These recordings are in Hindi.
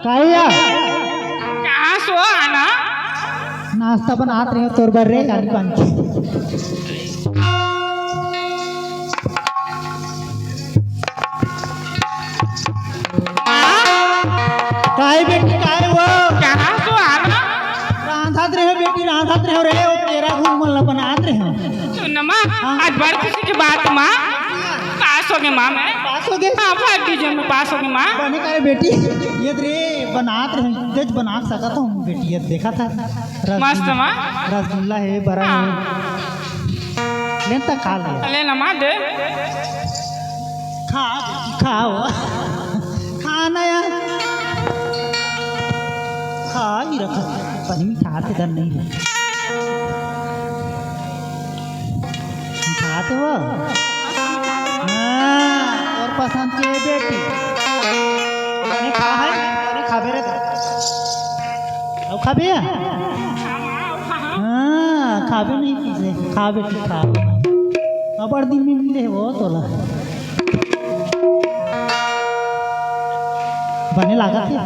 काया कहाँ सो आना नाश्ता बनात रहे तोर बर रे गाड़ी पान काय बेटी काय वो कहाँ सो आना रांधात रहे बेटी रांधात रहे रे ओ तेरा घूम मन बनात रहे सुन माँ आज बड़ खुशी की बात माँ पास हो गए माँ मैं पास हो गए हाँ फाइव डिवीजन में पास हो गई माँ बने करे बेटी ये रे बनात रहे तेज बना सकता हूँ बेटी ये देखा था मस्त माँ रसगुल्ला है बड़ा है लेन तक खा लिया ले ना माँ दे खा खाओ खाना यार खा ही रखा पानी में खाते डर नहीं है खाते वो और पसंद के बेटी मैंने खा है मैंने खा बेरे था अब खा भी हाँ खा भी नहीं पीछे खा बेटी खा अब और दिन में मिले वो तोला बने लगा थे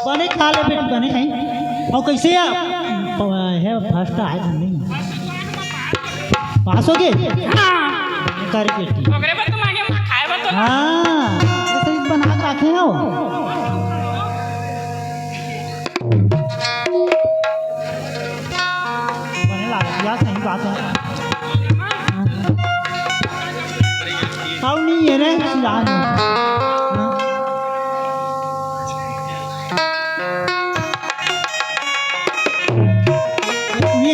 बने खा ले बेटी बने हैं और कैसे है फर्स्ट आए नहीं पास हो गए हाँ कर बेटी ओकरे पर तुम आगे खाए बा तो हाँ ऐसे बना के रखे हैं वो बने लगा सही बात है खाओ नहीं है रे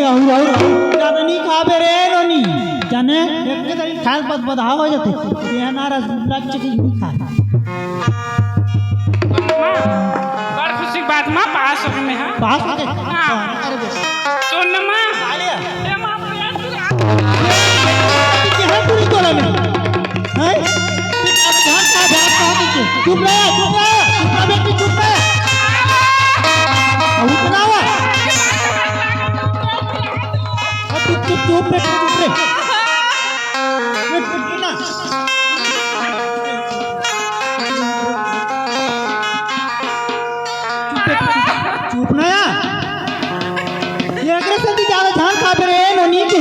यार ज्यादा नहीं खा बे रे रोनी जाने एक के तरी खाल बद बधाव हो जाते ये ना रसगुल्ला चिकन नहीं खा बड़ खुशी की बात माँ पास हो गए मैं हाँ पास हो गए सुन ना माँ खा लिया ए माँ प्रयास क्या है पूरी तोला में हैं ध्यान का बात कहा चुप रहे बेटी चुप रहे अब उतना हुआ चुप रे ना चुप ना ये अगर जल्दी ज्यादा ध्यान खा पे रे ननी के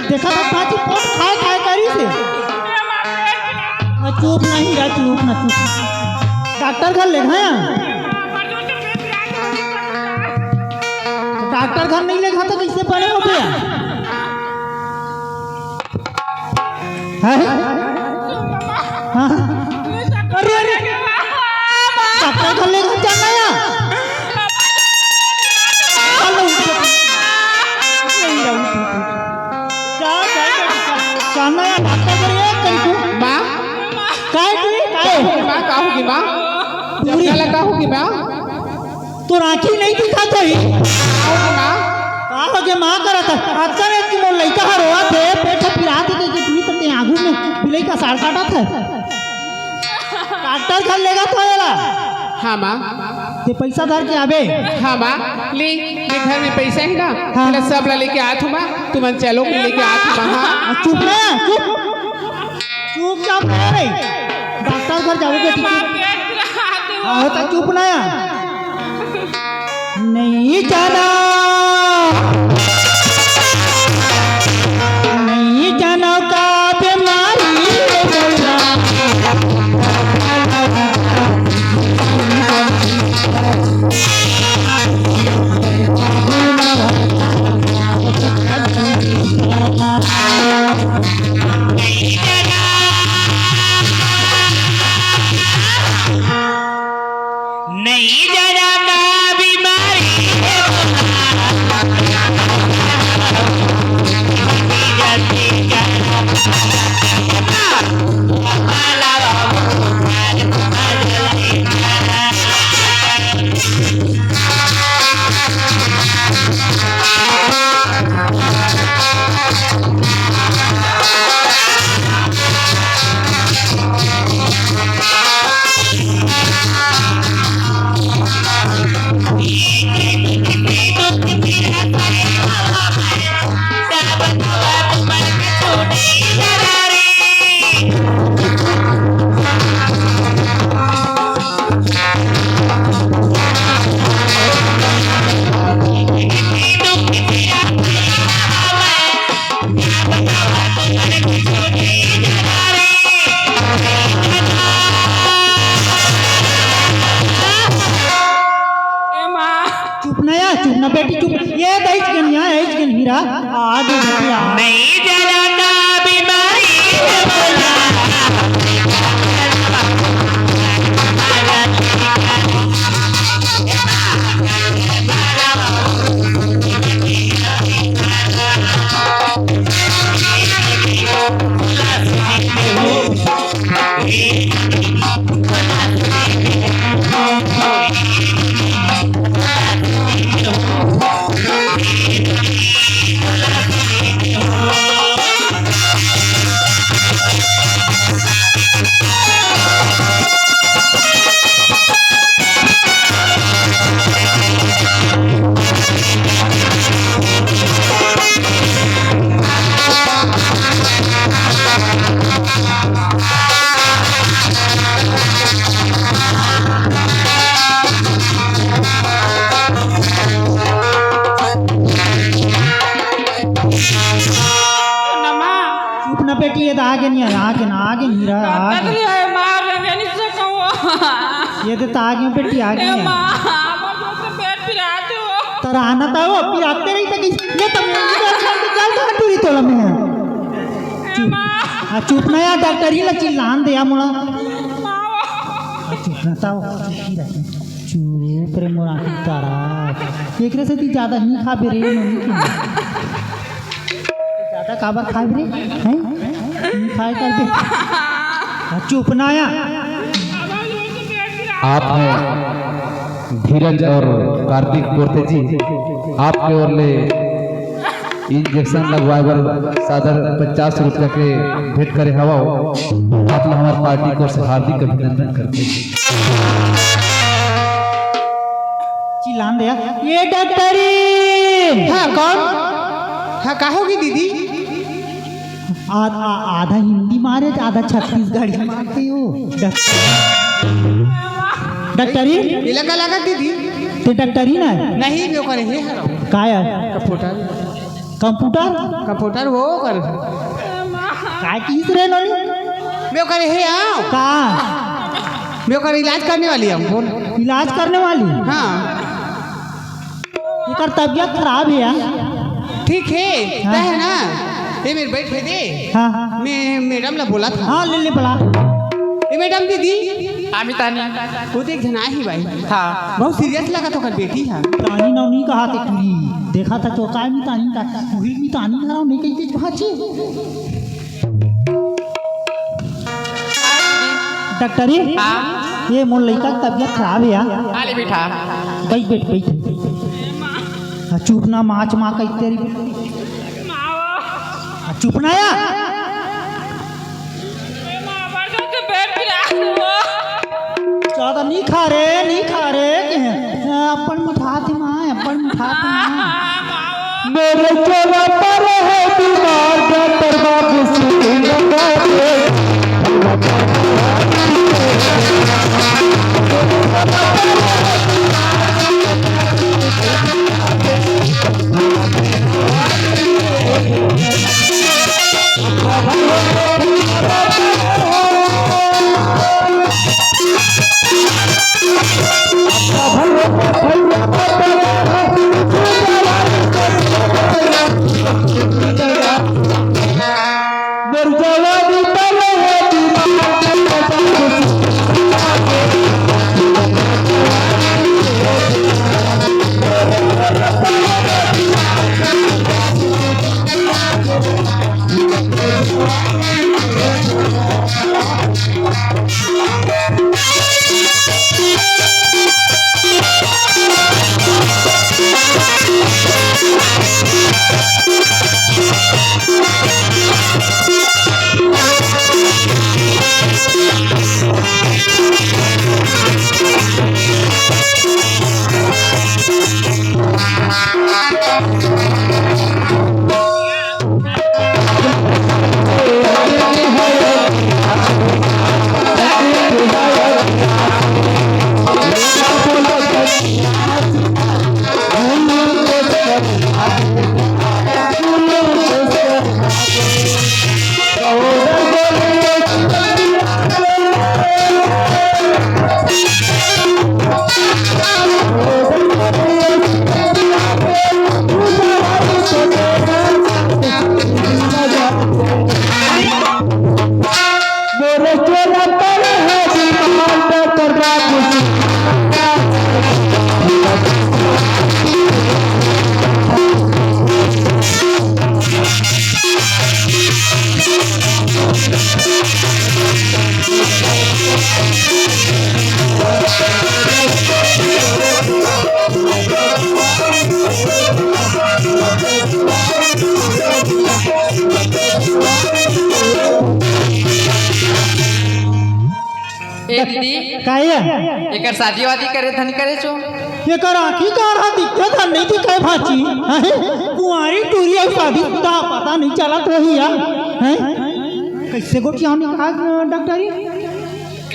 देखा था पांच पोट खाए खाए करी से चुप नहीं रे चुप ना चुप डॉक्टर घर ले गया डॉक्टर घर नहीं ले गया तो कैसे पड़े हो गया अरे अरे डॉक्टर घर ले गया जाना या चलो जाना या डॉक्टर घर ये कहीं माँ काय माँ का होगी माँ पूरी लगा होगी माँ तो राखी नहीं दिखा था ही होगी माँ का हो गया माँ करा था आज का एक मोर लड़का हर रोआ थे पेट पिरा थे कि पूरी तरह आगू में बिलाई का साड़ काटा था डॉक्टर घर लेगा तो वाला हाँ माँ ते पैसा धर के आबे हाँ माँ ले घर में पैसा है ना हाँ। मैं सब ला लेके आत हूँ माँ तुम चलो मैं लेके आत हूँ माँ हाँ चुप रहे चुप चाप रहे डॉक्टर घर जाओ बेटी हाँ होता चुप ना नहीं जाना नहीं जाना का बीमारी नहीं जरा का बीमारी नया चुप ना बेटी चुप ये दईच के निया एज के हीरा आगे बेटी आ नहीं जलाना बीमारी है बोला बेटी ये तो आगे नहीं है आगे ना आगे नहीं रहा आगे मार रहे नहीं सकूं ये तो आगे बेटी आगे नहीं पेट पिराते हो तर आना था वो पिराते नहीं तक ये तो चल तो टूरी तोला में चुप चुप ना यार डॉक्टर ही लची लान दिया मुड़ा चुप ना था चुप रे मोरा तारा एक रे से ती ज्यादा नहीं खा बे रे नहीं ज्यादा काबर खा बे हैं खाए कर दे चुप ना या आपने धीरज और कार्तिक कोरते जी आपके ओर ले इंजेक्शन लगवाए बर सादर 50 रुपया के भेंट करे हवा आप लोग हमारे पार्टी को से हार्दिक अभिनंदन करते हैं चिल्लान दिया ये डॉक्टरी हाँ कौन हाँ कहोगी दीदी आधा हिंदी मारे आधा छत्तीसगढ़ी मारते हो डॉक्टरी लगा लगा दीदी ते डॉक्टरी ना नहीं वो करे है काय कंप्यूटर कंप्यूटर कंप्यूटर वो कर काय किस रे नोनी वो करे है आओ का वो कर इलाज करने वाली हम बोल इलाज करने वाली हाँ इकर तबीयत खराब है यार ठीक है हाँ। है ना ये मेरे बैठे दे हाँ मैं मैडम ने बोला था हाँ ले ले बड़ा ये मैडम दीदी अमितानी वो तो एक जना ही भाई हाँ बहुत सीरियस लगा तो कर बेटी है तानी नौनी कहा थे कुली देखा था तो काय मी तानी का कुली मी तानी कराओ नहीं कहीं चीज भाची डॉक्टरी हाँ ये मोर लड़का की तबीयत खराब है यार आले बेटा बैठ बैठ बैठ चुप ना माच माँ कही तेरी चुप ना या ज्यादा नहीं खा रे अपन मिठा थी माँ अपन मिठा थी माँ मेरे चोला पर है बीमार डॉक्टर बाबू से लगा दे काहे एकर शादी वादी करे धनी करे छो ये कर आँखी का रहा दिक्कत है नहीं दिखाए भाची हैं? कुंवारी टूरी और शादी शुदा पता नहीं चला तो ही यार हैं? कैसे को क्या निकाह डॉक्टरी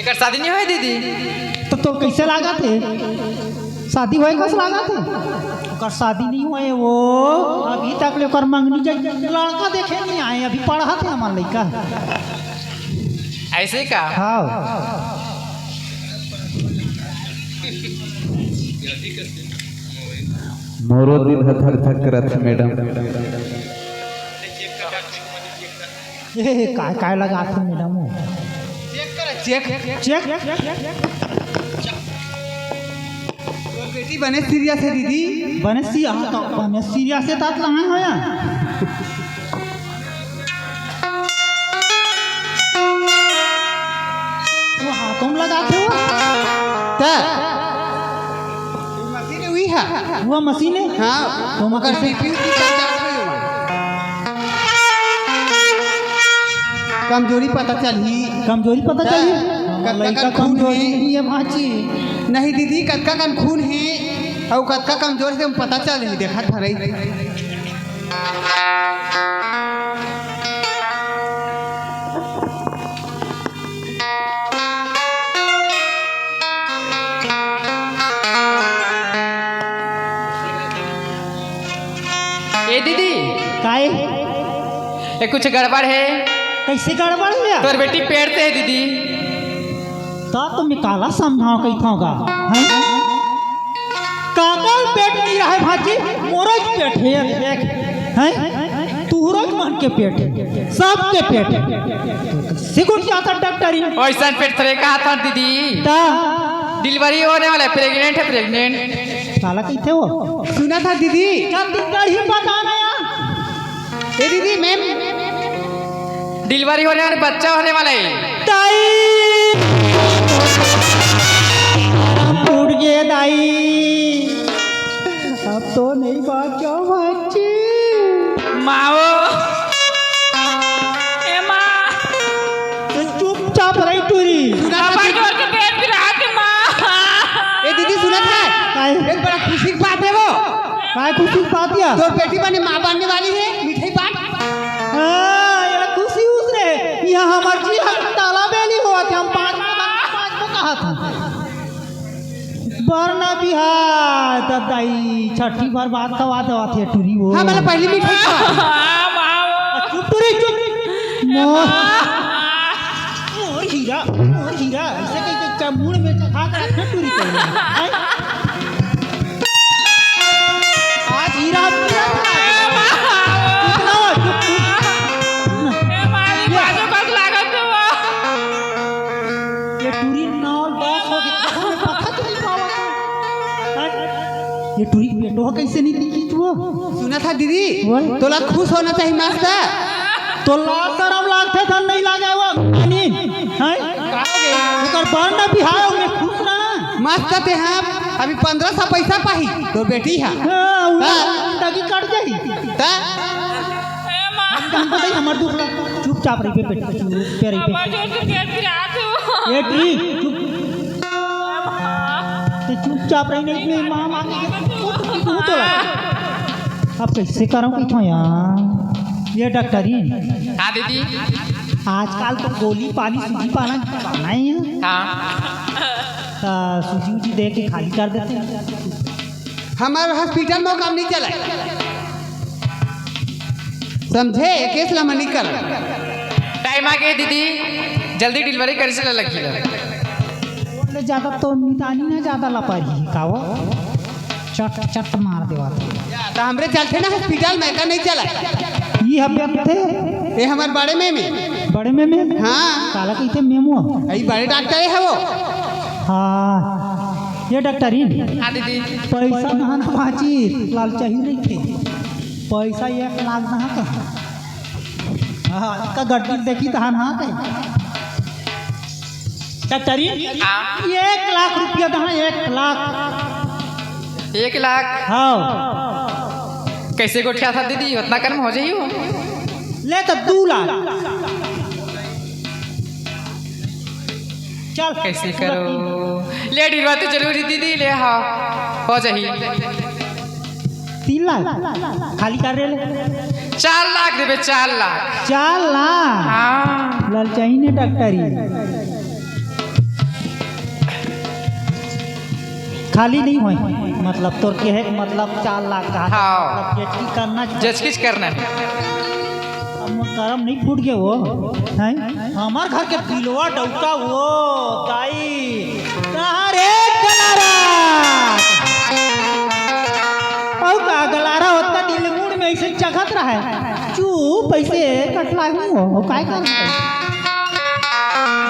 एकर शादी नहीं होई दीदी तो कैसे लागा थे शादी होए कस लागा थे ओकर शादी नहीं हुए वो अभी तक ले ओकर मंगनी लड़का देखे नहीं आए अभी पढ़ा थे हमार लड़का ऐसे का हाँ मोरो दिल धक धक करत है मैडम। ये काय लगा थे मैडम चेक चेक बेटी बने सीरियस है दीदी बने सीरिया से तात लहान होया वो हाथों में लगाते हो मशीन हुई है वो मशीन है हाँ तो मगर मकर सीपीयू की कमजोरी पता चली कमजोरी पता चली लड़का कमजोरी है भाची नहीं दीदी कतका कन खून है और कतका कमजोर से हम पता चल रही देखा था रही ए दीदी काहे ये कुछ गड़बड़ है कैसे गड़बड़ है तोर बेटी पेड़ से है दीदी तो मैं काला समझाओ कैथोगा कागल पेट नहीं रहा है भाजी मोरज पेट है देख हैं तूरज मन के पेट है सबके पेट सिकुट जाता डॉक्टरी वैसा पेट थोड़े कहा था दीदी ता डिलीवरी होने वाला है प्रेग्नेंट है प्रेग्नेंट काला कैथे वो सुना था दीदी छत्तीसगढ़ ही बताना यार ए दीदी मैम डिलीवरी होने वाले बच्चा होने वाला है ताई टूट गए दाई अब तो नहीं बाचो बच्ची माओ ए माँ तो चुपचाप रही टूरी सुना था पापा दीदी- जोर के पेट भी रहा थे माँ ए दीदी सुना था काहे एक बड़ा खुशी की बात है वो काय खुशी पा दिया तो बेटी बने माँ बनने वाली है मिठाई बांट हाँ ये खुशी उसने यहाँ हमार जी हम ताला बेली हुआ थे हम पाँच को कहा था बरना बिहार तब दाई छठी बार बात कवा दवा थे टूरी वो हाँ मतलब पहली मिठाई खा चुप टूरी चुप मोर हीरा ऐसे कहीं मूड में खा कर रखना टूरी कर आज हीरा ये टूरी नौ दस हो गई पता तो नहीं पावा ये टूरी बेटो कैसे नहीं दिखी तू सुना था दीदी वही। तोला खुश होना चाहिए मास्टर तो लाख शरम लागते था नहीं लागे वो पानी हैं ओकर बरना बिहार में खुश ना मास्टर ते हम अभी 1500 पैसा पाही तो बेटी है हां उनकी कट जाई ता हम बताई हमर दुख ला चुपचाप रही पे पेट चुप पे रही पे ये ट्री चुप ते चुपचाप रही नहीं में मां मांगे के तो ला अब कैसे करूं कैथो यार ये डॉक्टरी हाँ दीदी आजकल तो गोली पानी सूजी पाना खाना ही है हाँ सूजी उजी दे के खाली कर देते हैं हमारे हॉस्पिटल में वो काम नहीं चला समझे केस ला मनी कर टाइम आ गया दीदी जल्दी डिलीवरी कर से लगी बोले ज़्यादा तो मितानी ना ज़्यादा लापरवाही का वो चट चट मार देवा तो हमरे चलते ना हॉस्पिटल में का नहीं चला ये हमें थे ये हमारे बड़े में बड़े में हाँ काला कही थे मेमो यही बड़े डॉक्टर है वो हाँ ये डॉक्टरी हाँ दीदी पैसा कहाँ ना बाची लाल चाहिए नहीं थे पैसा 1 लाख ना कहाँ हाँ का गड्डी देखी तो हाँ कहीं डॉक्टरी हाँ 1 लाख रुपया दहा 1 लाख 1 लाख हाँ कैसे गोठिया था दीदी उतना कर्म हो जाइयो ले तो 2 लाख चल कैसे करो ले डिरवा तो जरूरी दीदी ले हाँ हो जाही 3 लाख खाली कर रहे ले 4 लाख देवे 4 लाख 4 लाख हाँ ललचाई ने डॉक्टरी खाली नहीं हुई मतलब तोर के है मतलब 4 लाख का हाँ। मतलब जचकी करना जचकिच करना है करम नहीं फूट गया वो है हमार घर के पिलवा डौका वो ताई कहाँ रे गलारा औ का गलारा होता दिल मूड में ऐसे चखत रहा है चुप ऐसे कटला हूँ हो काय कर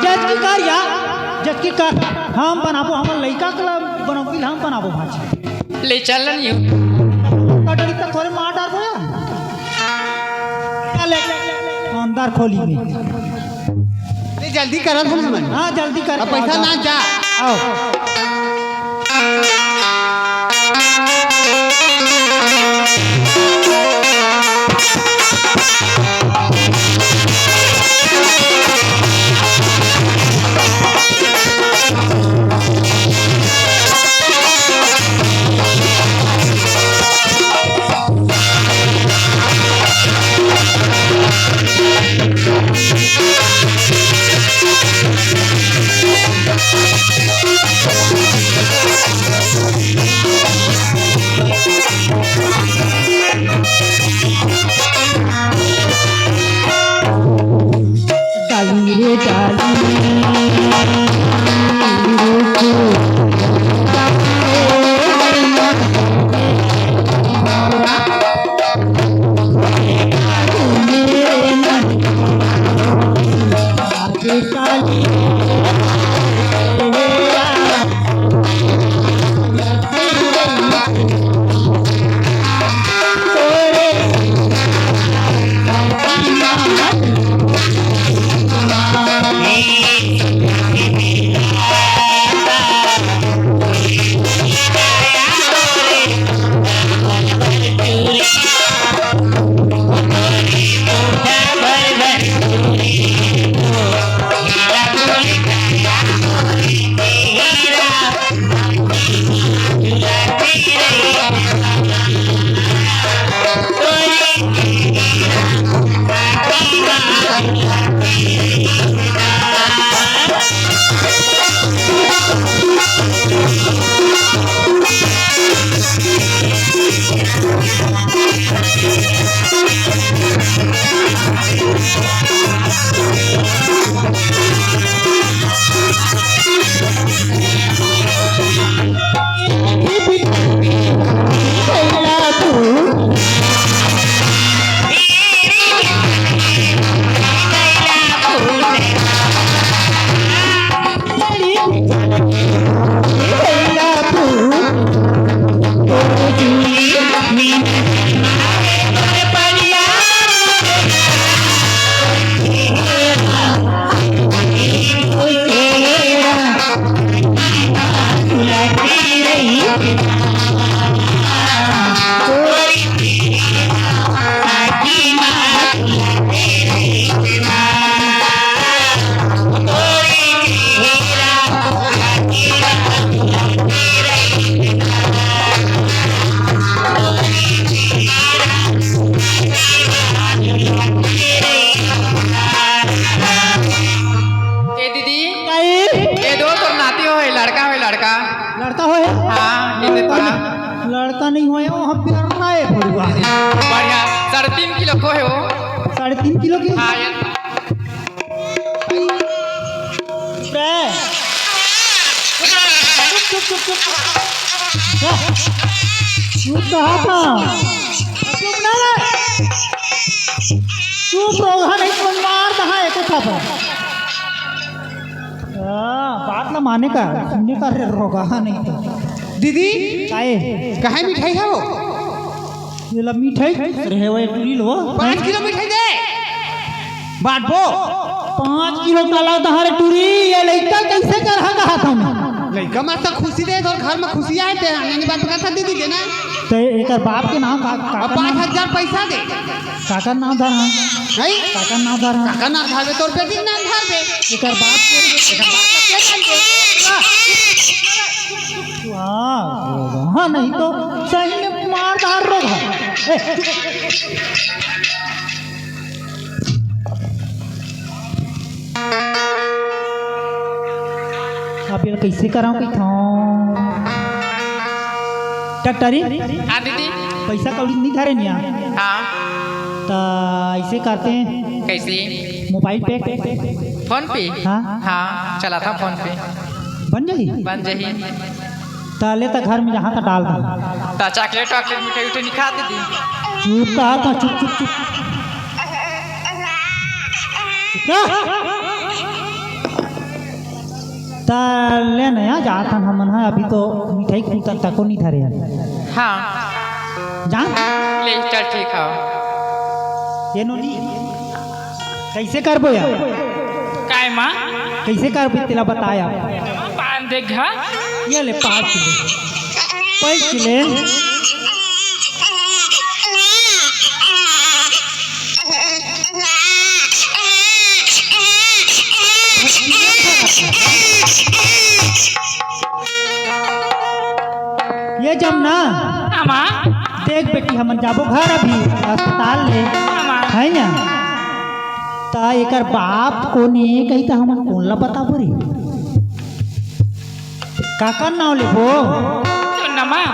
जज की कर या जज की कर हम बनाबो हम लइका क्लब बनोगी हम बनाबो भाजी ले चलन यू कटरी तक थोड़े मार डाल दो यार चले अंदर खोली में ले जल्दी करत हम मन हाँ जल्दी कर अब पैसा ना जा आओ डाली रे लड़का हो हाँ नींद तोरा लड़का नहीं हो वहाँ प्यार ना है फुलवा बढ़िया 3.5 किलो को है वो 3.5 किलो की हाँ यार चुप चुप चुप चुप कहा था चुप ना चुप रोगा नहीं तो मार दहा एक था बात ना माने का सुनने का रोगा नहीं तो दीदी काहे कहाँ मिठाई है वो ये ला मिठाई रहे वो एक लो 5 किलो मिठाई दे बांटो 5 किलो काला दहारे टूरी ये लड़का कैसे कर कहा था लड़का माता खुशी दे और घर में खुशी आए थे आने की बात करता दीदी के ना तो एकर बाप के नाम अब काका 5,000 पैसा दे काका नाम धर हाँ नहीं काका नाम धर हाँ काका ना धारबे तोर बेटी ना धारबे एकर बाप के हाँ नहीं तो सही में मार धार रोग है अब ये कैसे कराऊं कि था डॉक्टरी हाँ दीदी पैसा कौड़ी नहीं धरे नहीं हाँ तो ऐसे करते हैं कैसे मोबाइल पे फोन पे हाँ हाँ चला था फोन पे बन जाही बन जाही ताले तक घर में जहाँ तक डाल दो तो चॉकलेट वॉकलेट मिठाई उठाई निखा दीदी चुप कहा था चुप चुप चुप क्या ताले नया जाता हमन है अभी तो मिठाई खूंटन तक को नहीं धरे हैं हाँ जान ले चल ठीक है ये नोनी कैसे करबो यार काय माँ कैसे करबो तेला बताया पान देख घा ये ले 5 किलो ये जब ना आमा देख बेटी हमन जाबो घर अभी अस्पताल ले आमा है ना ता एकर बाप कोने कही ता हमन कौन ला बता बोरी काका नाव लेबो सुन ना माँ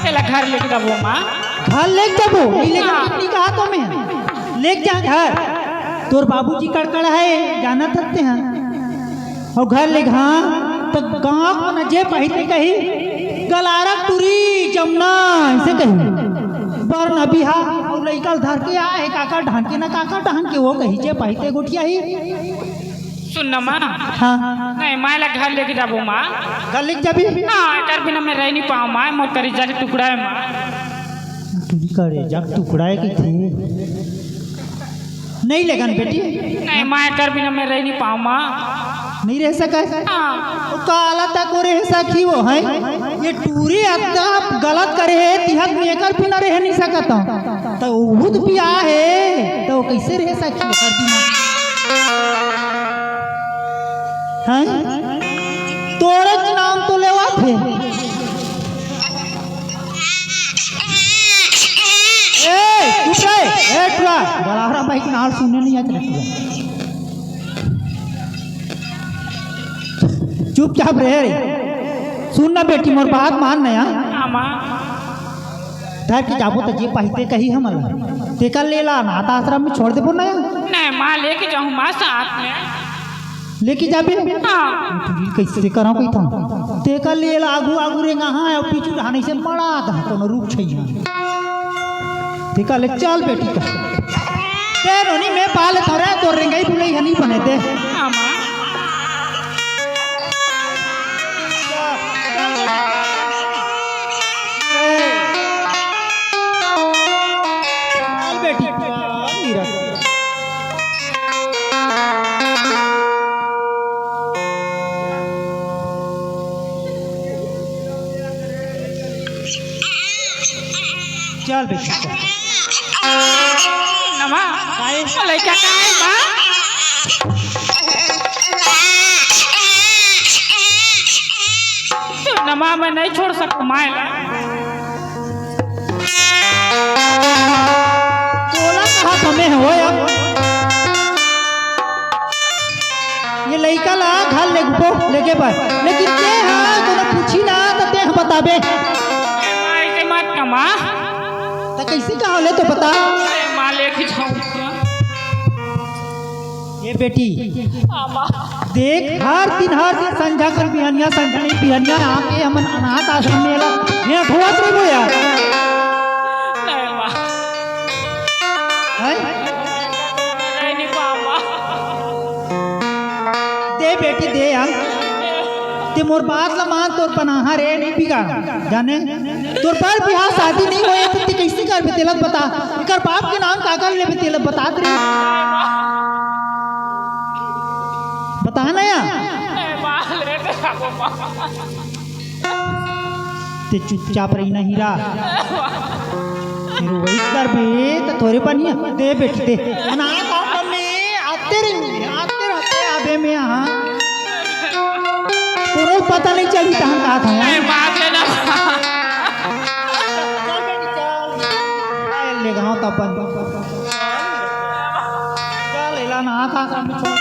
चला घर लेके जाबो माँ घर लेके जाबो नहीं लेके कितनी कहा तो मैं लेके जा घर तोर बाबूजी कड़कड़ है जाना थकते हैं और घर ले हाँ तो गाँव को न जे पहले कही गलारक तुरी जमुना ऐसे कही बर न बिहा और लइका धर के आए काका ढान के ना काका ढान के वो कही जे पहले गोठिया ही सुन ना माँ हाँ नहीं माँ ला घर लेके जाबो माँ घर लेके जाबी हाँ कर बिना मैं रह नहीं पाऊँ माँ मोर करेजा के टुकड़ा है माँ तुझी करे जब टुकड़ाए की थी नहीं लेगन बेटी नहीं माँ कर बिना मैं रह नहीं पाऊँ माँ नहीं रह सका हाँ तो काला तक को रह सकी वो है ये टूरी अद्दा गलत करे है तिहत में एकर बिना रह नहीं सकता तो खुद भी आ है तो कैसे रह सकी एकर बिना हैं तोरे के नाम तो लेवा थे ए चुप रहे ए टुआ बलारा भाई के नाल सुनने नहीं आते चुपचाप रहे सुनना बेटी मोर बात मान नया आमा धर के जाबो तो जे पहते कही हम तेका लेला अनाथ आश्रम में छोड़ देबो नया नहीं माँ लेके जाऊँ माँ साथ में लेके जाबे हाँ कैसे करा कोई था तेका लेला आगू आगू रे कहां है पीछू ढाने से पड़ा था कोनो रूप छै तेका ले चल बेटी का ते रोनी में पाल थरे तो रेंगई बुलई हनी बने दे आमा बेटी मीरा चल बेटी चल नमा काय लड़का का है माँ तो नमा मैं नहीं छोड़ सकूँ माँ तोला कहा हमें हो यार ये लड़का ला घर ले गो लेके पर लेकिन ते हां तूने पूछी ना तो ते बताबे माँ ऐसे मत कमा तो कैसे कहा ले तो बता माँ लेके जाऊँ ये बेटी आमा देख हर दिन संझा कर बिहनिया संझनी बिहनिया आके हमन अनाथ आश्रम में ला ये ठोत रे बोया नहीं माँ है नहीं पाऊँ दे बेटी दे यार ते मोर बात ला मान तोर पनाहा रे नहीं बिगा जाने तोर पर बिहार शादी नहीं होए तो ते कैसे कर बे तेलक बता एकर बाप के नाम का कर ले बे तेलक बता दे बता ना यार ते चुपचाप रही ना हीरा रोहित कर बे तो थोड़े पानी दे बेट दे ना काम करने आते रहते आबे में यहाँ पूरा पता नहीं चली कहाँ कहाँ था नहीं मार लेना ले गाँव तपन चल लेला ना कहाँ काम